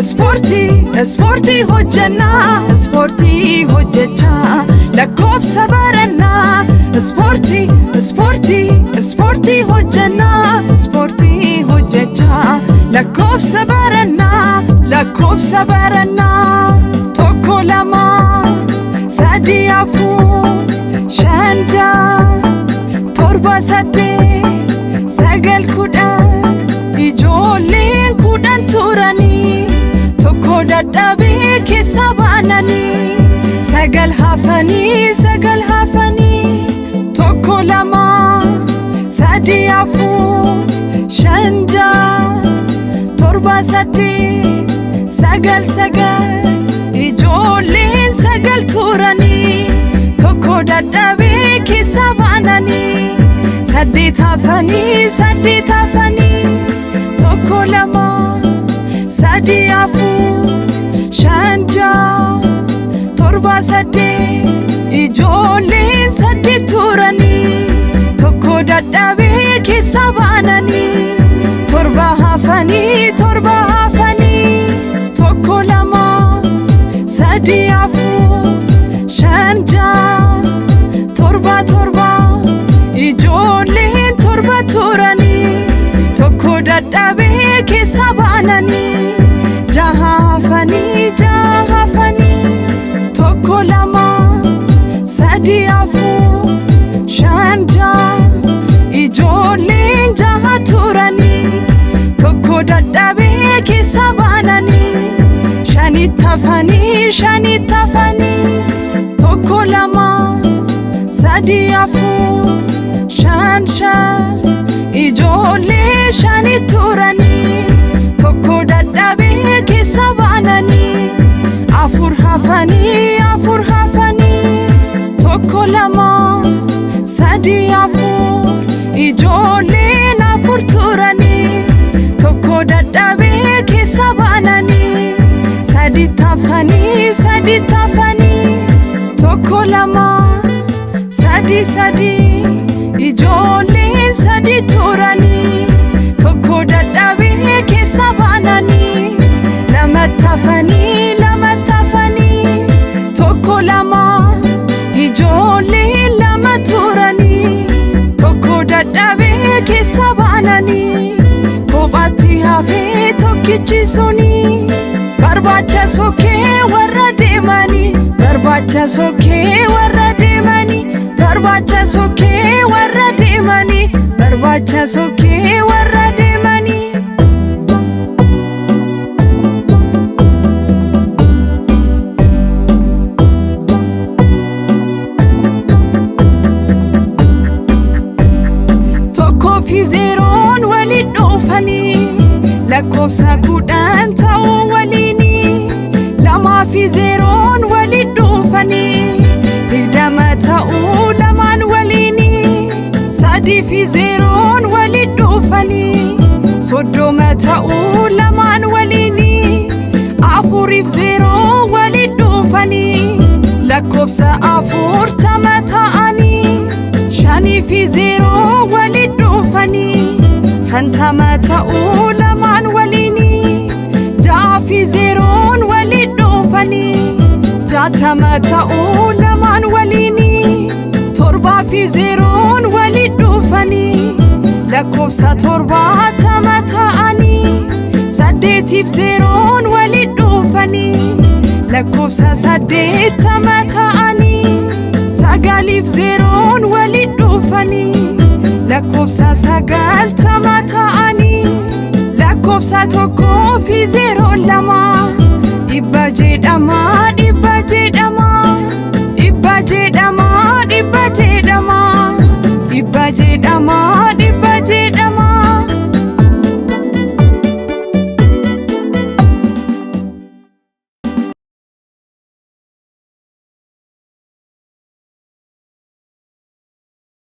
Sportii hojjenna sportii hojjecha lakkoofsa baranna sportii hojjenna sportii hojjecha lakkoofsa baranna tokko lama sadii afur shan ja'a torba saddeet sagal kudhan ijoolleen kudhan turanii tokko dadhabee keessa baananii sagal hafanii tokko lama sadii afur shan ja'a torba saddeet sagal ijoolleen sagal turanii tokko dadhabee keessa baananii saddeet hafanii tokko lama sadii afur shan ja'a torba saddeet ijoolleen saddeet turanii tokko dadhabee keessa baananii torba hafanii tokko lama sadii afur shan ja'a torba ijoolleen torba turanii tokko dadhabee keessa baananii jaha hafanii tokko lama sadii afur shan ja'a ijoolleen jaha turanii tokko dadhabee keessa baananii shanitti hafanii tokko lama sadii afur shan ijoollee shanitti turanii tokko dadhabee keessa baananii afur hafanii tokko lama sadii afur ijoolleen afur turanii tokko dadhabee keessa baananii saditti hafanii tokko lama sadii ijoolleen sadii turanii tokko dadhabee keessa baananii lamatti hafanii tokko lama ijoolleen lama turanii tokko dadhabee keessa baananii kophaatti hafee tokkichi suni barbaacha sokkee warra deemanii tokkoo fi zeeroon waliin dhufanii lakkoofsa kudhan ta'uu waliinii lamaa fi zeeroon waliin dhufanii digdama ta'uu lamaan waliinii sadii fi zeeroon waliin dhufanii soddoma ta'uu lamaan waliinii afuriif zeeroo waliin dhufanii lakkoofsa afurtama ta'anii shanii fi zeeroo waliin dhufanii shantama ta'uu lamaan waliinii ja'a fi zeeroon waliin dhufanii jaatama ta'uu lamaan waliinii torbaa fi zeeroon waliin dhufanii lakkoofsa torbaatama ta'anii saddeetiif zeeroon waliin dhufanii lakkoofsa saddeettama ta'anii sagaliif zeeroon waliin dhufanii lakkoofsa sagaltama ta'anii lakkoofsa tokkoo fi zeeroon lama dhibba jedhama